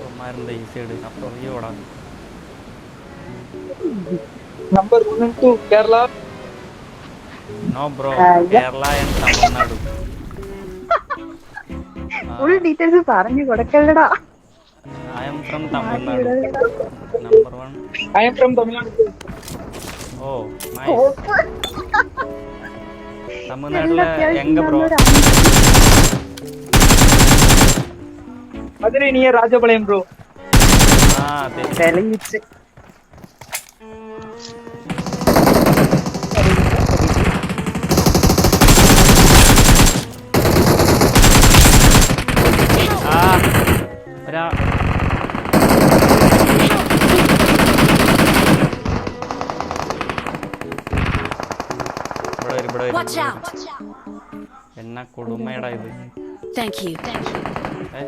അവന്മാരുണ്ട് ഈ സൈഡ് അപ്പുറം ഈ ഓടാ. Number 1 and 2, Kerala. No bro, Kerala and Tamil Nadu. Full details പറഞ്ഞു കൊടുക്കല്ലടാ. ഐ എം ഫ്രം മാറ്റി തമിഴ്നാട്. വിടലടാ. Number 1. I am from Tamil Nadu. Oh nice. തമിഴ്നാട്ടിലെ എങ്ക bro? Madurai near Rajapalayam, bro. ആ അതെ. തെളിയിച്ച് ആ ഒരാ ഇവിടെ Watch out! എന്നാ കൊടുമേടാ ഇത്. Thank you. ഏ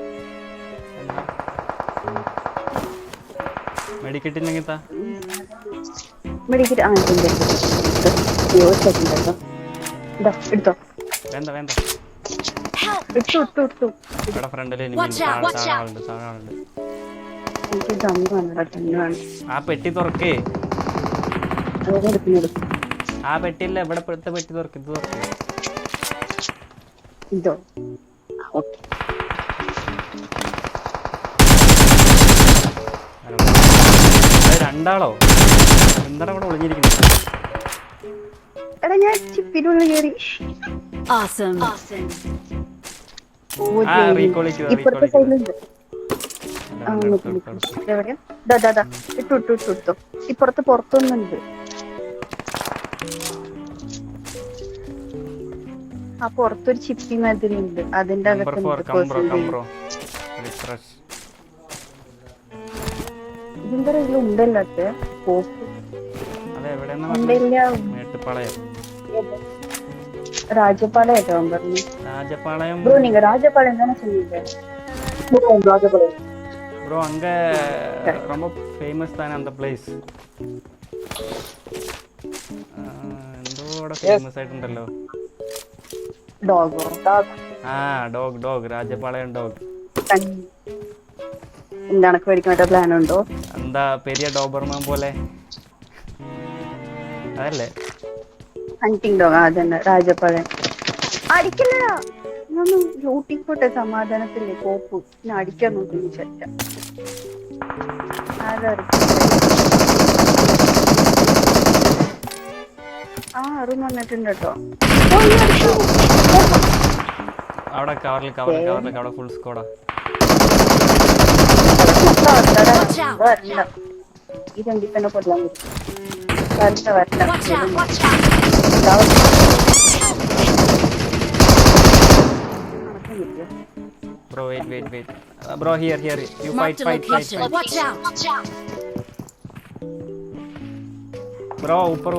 മെഡിക്കറ്റില്ലെങ്കിൽ താ. മെഡിക്കറ്റ് എടുത്തോ. വേണ്ട വേണ്ട. ഇട്ടു ഇവിടെ ഫ്രണ്ടിൽ Watch out, watch out. താഴെ. എനിക്ക് ദമ്മ് വന്നടാ. തന്നെയാണ് ആ പെട്ടി തുറക്കേ. അതൊക്കെ എടുക്കുന്നു. ആ പെട്ടിയില്ല, ഇവിടെ ഇപ്പോഴത്തെ പെട്ടി തുറക്ക്. ഇത് തുറക്ക്. ഇതോ ഓക്കെ. രണ്ടാളോ എന്താണ് ഇവിടെ ഒളിഞ്ഞിരിക്കുന്നത്? എടാ ഞാൻ ചിപ്പിനുള്ളിൽ കയറി. Awesome. ആ റീകോൾ ഇപ്പുറത്തെ സൈഡിലുണ്ട്. എവിടെയാ? ഇട്ടു. ഇപ്പുറത്ത് പുറത്തൊന്നുണ്ട്. ആ പുറത്തൊരു ചിപ്പി മാതിരി ഉണ്ട്. അതിന്റെ അകത്ത് ഇതിന്റെ കയ്യിൽ ഉണ്ടല്ലാത്ത പോപ്പ് രാജപാളയം പറഞ്ഞു. ബ്രോ நீங்க ராஜபாளையம் தானே சொன்னீங்க? Rajapalayam. ப்ரோ அங்க ரொம்ப ஃபேமஸ் தானே அந்த பிளேஸ். എന്തോടെ ഫേമസ് ആയിട്ടുണ്ടല്ലോ. ഡോഗോ ആ ഡോഗ് രാജപാളയം ഡോഗ്. എന്താണ് മേടിക്കാൻ പ്ലാൻ ഉണ്ടോ? എന്താ പെരിയ ഡോബർമാൻ പോലെ അതല്ലേ? ഹണ്ടിങ് ഡോഗ് അതന്നെ രാജപാളയം. അടിക്കില്ലടാ, ഞാനൊന്ന് ലൂട്ടിക്കോട്ടെ സമാധാനത്തില്ലേ. കോപ്പ് ഞാൻ അടിക്കാൻ നോക്കുന്നു. ചെറ്റ ആ അറും വന്നിട്ടുണ്ട് കേട്ടോ. അവിടെ കവറിൽ അവിടെ ഫുൾ സ്കോഡാ. ഈ രണ്ടിൽ തന്നെ കൊല്ലാൻ പറ്റും. Watch out! Bro, wait. Bro, here. You Mark the fight. location. Watch out! Bro, ऊपर.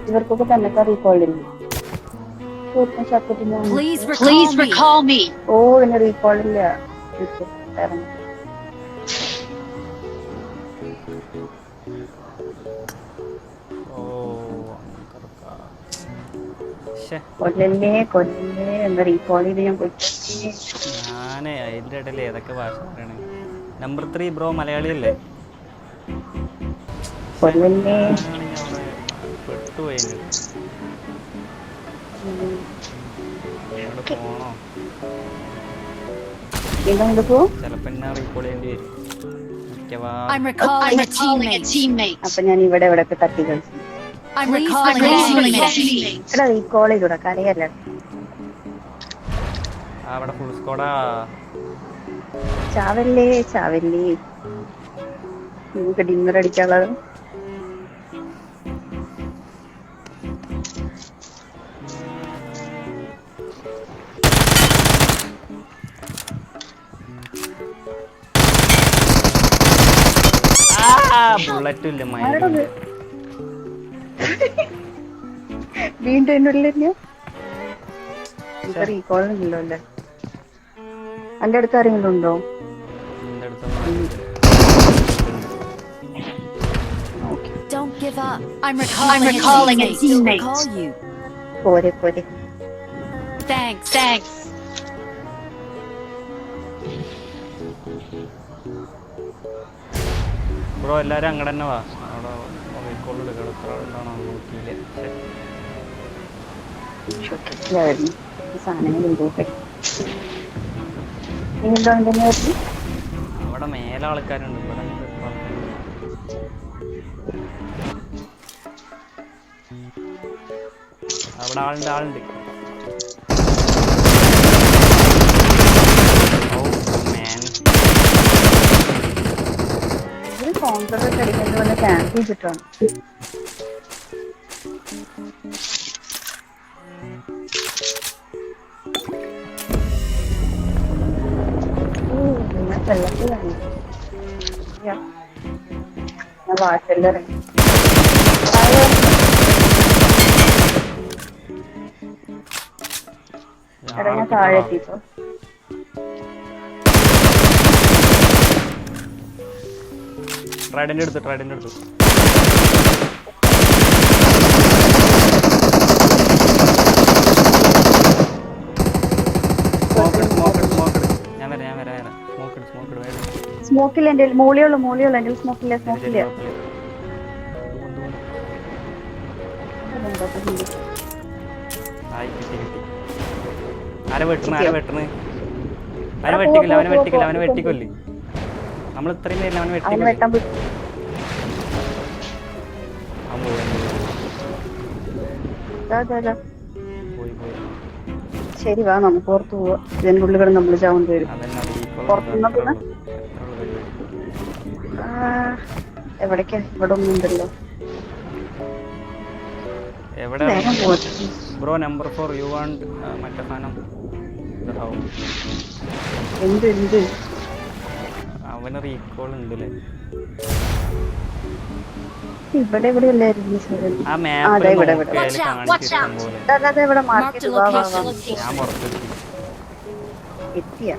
ഇവർക്കൊക്കെ തന്നെ റീകോളില്ല. Please recall me. ഓ എന്നെ റീകോളില്ല. കൊല്ലല്ലേ എന്താ റീകോൾ ചെയ്ത് ഞാൻ ഞാനേ അതിൻ്റെ ഇടയിൽ ഏതൊക്കെ ഭാഷ പറയണേ. നമ്പർ 3 ബ്രോ മലയാളിയല്ലേ? കൊല്ലല്ലേ പെട്ടുപോയി. ഇങ്ങോട്ട് പോ. ചിലപ്പോ ഞാൻ റീകോൾ ചെയ്യേണ്ടി വരും I'm recalling a teammate. അപ്പൊ ഞാൻ ഇവിടെ ഒക്കെ തട്ടി കളിച്ചു. I'm recalling a teammate. എടാ റീകോൾ ചെയ്തൂടാ, കരയല്ല. അവിടെ ഫുൾ സ്കോഡാ. ചാവല്ലേ നമുക്ക് ഡിന്നർ അടിക്കാനുള്ളത്. ബുള്ളറ്റും ഇല്ല. വീണ്ടും എന്റെ ഉള്ളിൽ തന്നെയോ? റീകോളില്ലല്ലോ അല്ലേ? എന്റെ അടുത്ത് ആരെങ്കിലും ഉണ്ടോ? give up. I'm recalling a teammate. Recall you. പോരെ പോരെ. Thanks. ബ്രോ എല്ലാവരും അങ്ങോട്ട് തന്നെ വാ. അവിടെ മൊബൈൽ കിടക്കണോ നോക്കിയില്ല. ഷോട്ടിലായിരുന്നു സാധനങ്ങൾ ഇമ്പോട്ടെ. നീന്തോ എന്തെങ്കിലും അവിടെ മേലെ ആൾക്കാരുണ്ട്. ഇവിടെ അവിടെ ആളുണ്ട്. ഒരു കോൺട്രോൾ കളിക്കുന്നത് പോലെ ക്യാൻസൽ ചെയ്തിട്ടാണ്. വെള്ളത്തിലാണ് ഞാൻ വാട്ടലിറങ്ങി. എടാ ഞാൻ താഴെ എത്തിപ്പോ. ട്രൈഡന്റ് എടുത്തു. ഞാൻ വരാം. സ്മോക്കില്ല എന്റെ മൂളിയുള്ളൂ എന്റെ സ്മോക്കില്ല. ആരെ വെട്ടണ അവനെ വെട്ടിക്കൊല്ലേ. നമ്മൾ ഇത്രയും പേരില്ല അവനെ വെട്ടിക്കൊല്ലി. ശരി വാ നമുക്ക് പുറത്ത് പോവാ. ഇതിന്റെ ഉള്ളിൽ കിടന്ന് നമ്മൾ ചാവേണ്ടി വരും. പുറത്തുനിന്ന് എവിടേക്കാ? ഇവിടെ ഒന്നും ഉണ്ടല്ലോ. എവിടെ ബ്രോ? നമ്പർ 4 യു വാണ്ട് മറ്റേ സാധനം എന്ത് അവന് റീകോൾ ഉണ്ടല്ലേ? ഇവിടെ അല്ലായിരുന്നു. ആ മാപ്പ് ഇവിടെ എത്തിയ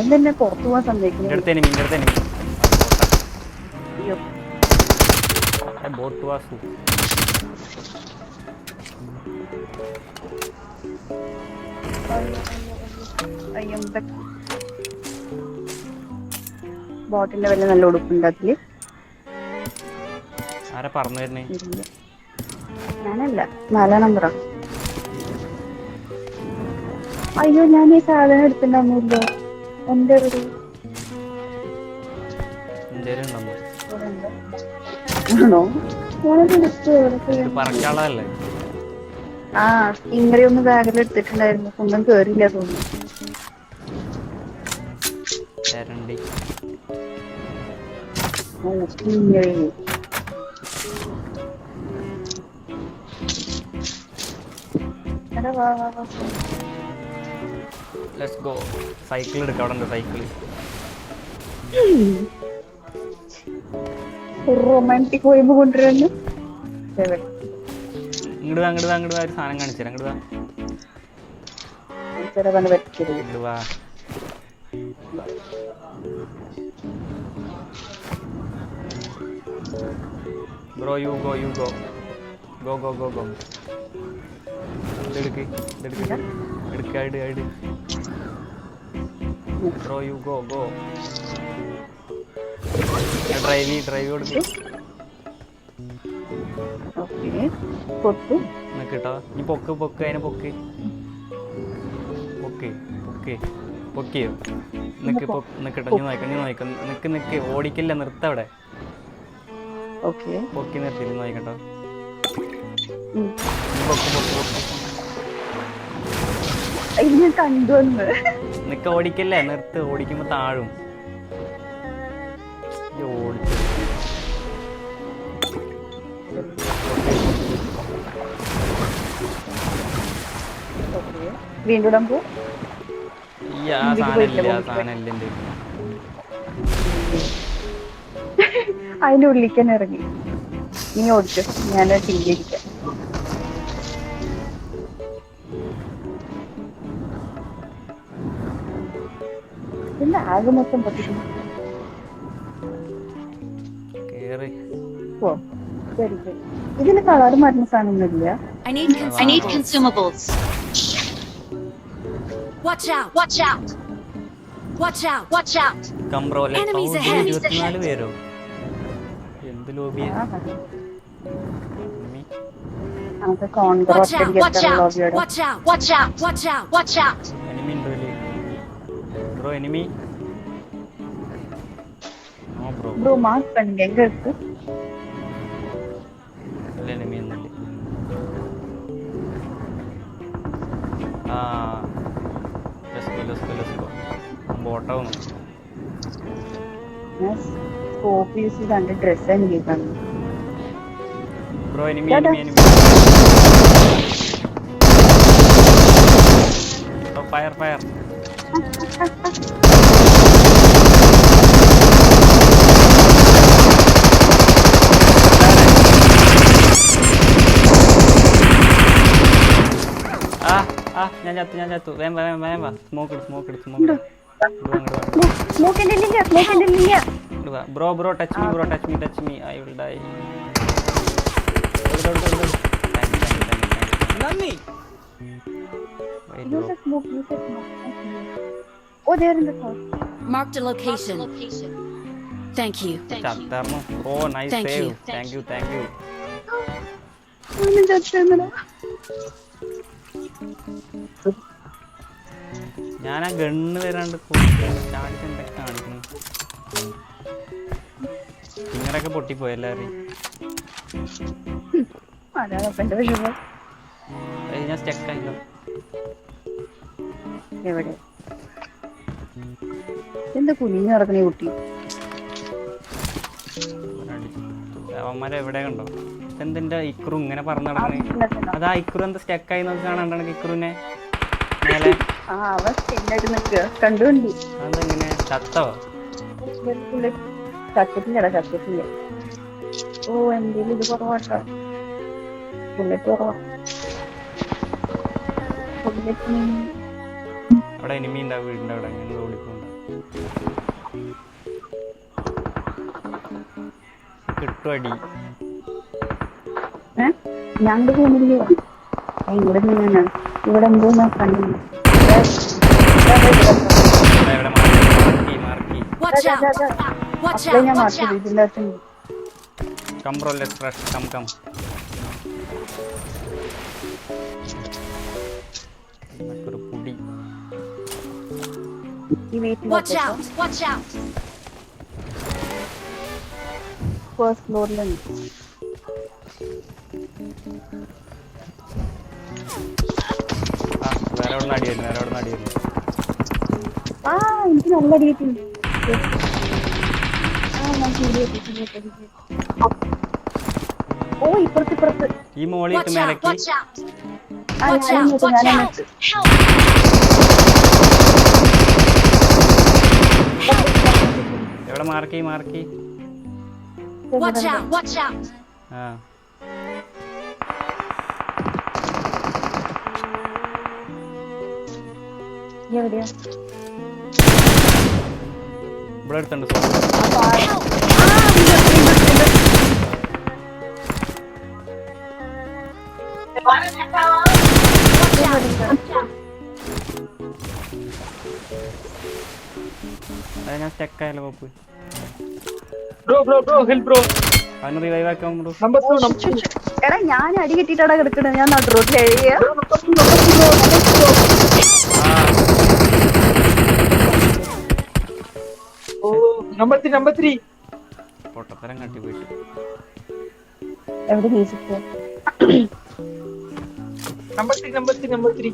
എന്തെന്നെ പുറത്തു പോവാൻ സമ്മതിക്കുന്നു. ബോട്ടിന്റെ വല്ല നല്ല ഉടുപ്പുണ്ട് അതില്. ആരാ പറഞ്ഞു തരുന്നേ? ഞാനല്ല, 4 നമ്പറാ. അയ്യോ ഞാൻ ഈ സാധനം എടുത്തിട്ടുണ്ടാവുന്നില്ലോ. എന്റെ ഒരു ആണോ പറക്കാളല്ലേ? ആ ഇങ്ങനെ ഒന്ന് ബാഗിൽ എടുത്തിട്ടുണ്ടായിരുന്നു. ഒന്നും കേറില്ല തോന്നുന്നു. Let's go. സൈക്കിൾ എടുക്കാം. അവിടെ ഉണ്ട് സൈക്കിൾ. റൊമാൻറ്റിക് വൈബ് കൊണ്ടുവരുന്നു. ഇങ്ങോട്ട് വാ ഒരു സാധനം കാണിച്ചു തരാം. ഇങ്ങോട്ട് വാ. ബ്രോ യു ഗോ ഇതെടുക്ക് ബ്രോ യു ഗോ ഡ്രൈവ് കൊടുക്ക്. കേട്ടോ നീ പൊക്ക് അതിനെ പൊക്കിയോ? നിക്കട്ടോ നീ നോക്കാം. നിക്ക് ഓടിക്കില്ല, നിർത്തവിടെ. പൊക്കി നിർത്തി നോക്കട്ടോ. നിക്ക ഓടിക്കല്ലേ, നിർത്ത്. ഓടിക്കുമ്പോ താഴും. വീണ്ടും അതിന്റെ ഉള്ളിലേക്ക് തന്നെ ഇറങ്ങി. നീ ഓടിച്ചു, ഞാൻ ടീലിരിക്കാം. പിന്നെ ആകെ മൊത്തം പൊട്ടിക്കുന്നു. ഇതിന് കളർ മാറ്റുന്ന സാധനമൊന്നുമില്ല. I need consumables. Watch out! Watch out! Watch out! Watch out! കംബ്രോ Enemies ahead. 24 പേരോ എന്ത് ലോബിയാ നമുക്ക് Watch Congress out! Watch out! ലോബിയോടെ Watch out! Watch out! Watch out! Watch out! Enemy ഉണ്ടോ bro enemy no bro bro mark பண்ணுங்க எங்க இருக்கு. അല്ല എനിമി ഒന്നുമില്ല ആ ലെറ്റ്സ് ഗോ ബോട്ടാവുന്നു സ്കോപ്പ് യൂസ് ചെയ്ത് ഡ്രസ് എനിക്ക് തന്നു. ബ്രോ എനിമി ചേട്ടാ. എനിമി ഫയർ ഫയർ ഞാൻ ചത്തു വേം വാ സ്മോക്ക് ഇട് bro touch me I will die Use a smoke. Oh, there in the car. Marked a location. Thank you. ചത്താർന്നു oh nice Thank save you. Thank you ഞാൻ ആ gun വരാണ്ട് ചാടിച്ച് എന്തൊക്കെ കാണിക്കണം നിങ്ങളൊക്കെ പൊട്ടിപ്പോയി എല്ലാവരും അതാണ് അപ്പൊ എന്റെ വിഷമം. ഞാൻ സ്റ്റക്കായില്ലോ എവിടെ എന്താ കുനിഞ്ഞു നടക്കണേ കുട്ടി? അവന്മാരെ എവിടെ കണ്ടോ എന്തിന്റെ ഇക്രു ഇങ്ങനെ പറഞ്ഞു നടക്കണേ അതാ ഇക്രു എന്താ സ്റ്റക്കായി നോക്കി കാണാണ്ടാണ് ഇക്രുവിനെ മേലെ ആ അവ സ്റ്റില്ലായിട്ട് നിൽക്കുക കണ്ടുകൊണ്ട് അതെങ്ങനെ ചത്തോ ചത്തിട്ടില്ല. ഓ എന്തേലും ഇത് കുറവാട്ടോ. ബുള്ളറ്റ് കുറവാ. ബുള്ളറ്റിന് അവിടെ എനിമി ഉണ്ടാവും വീടിൻ്റെ അവിടെ അങ്ങനെ ഓടിക്കൊണ്ട കിട്ടും അടി ഞങ്ങളുടെ പോകുന്നില്ല. ഇവിടെ നിന്നാണ് ഇവിടെ എന്തോ കണ്ടു. ഇവിടെ മാർക്കി Watch out! Watch അപ്പളേ out! ഞാൻ Watch മാറ്റി out! ഇതിൻ്റെ അകത്ത് കംബ്രോ ലെറ്റ്സ് റഷ് കം ഒരു പുടി ഈ വീട്ടിൽ Watch out! Watch out! First ഫ്ലോറിലുണ്ട്. വേറെ എവിടെ നിന്ന് അടി വരുന്നു ആ എനിക്ക് നല്ല അടിയിട്ടുണ്ട്. ഓ ഇപ്പുറത്ത് ഈ മോളിട്ട് Watch out! മേലക്ക് Watch out! ആ Watch ഞാനും out! Watch ഞാനും out! Help! എവിടെ marquee Watch out! Watch out! ആ എവിടെയാ? ഇവിടെ അടുത്തുണ്ട് Help! അതെ ഞാൻ സ്റ്റക്കായാലോ കോപ്പ് Bro, help bro. അവന് റിവൈവ് ആക്കാൻ ബ്രോ Number 2. എടാ ഞാൻ അടി കിട്ടിട്ടാടാ കിടക്കണത്. ഞാൻ നടു റോഡിൽ എഴുതിയ Oh, number 3. പൊട്ടത്തരം കട്ടി പോയിട്ട് എവിടെ വീശിപ്പോ? Number 3.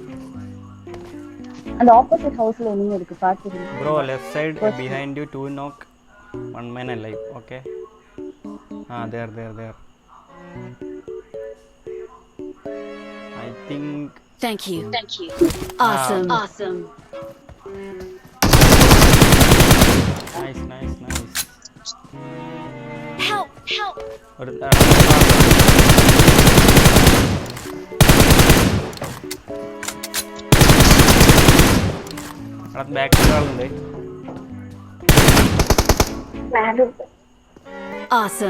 அந்த ஆப்போசிட் ஹவுஸ்ல நீங்க இருக்கு பாத்துங்க. Bro left side behind you 2 നോക്ക് 1 man alive okay there I think Thank you. Awesome. Awesome. nice Help! ഒരു ബാക്ക് ആളുണ്ട് Awesome.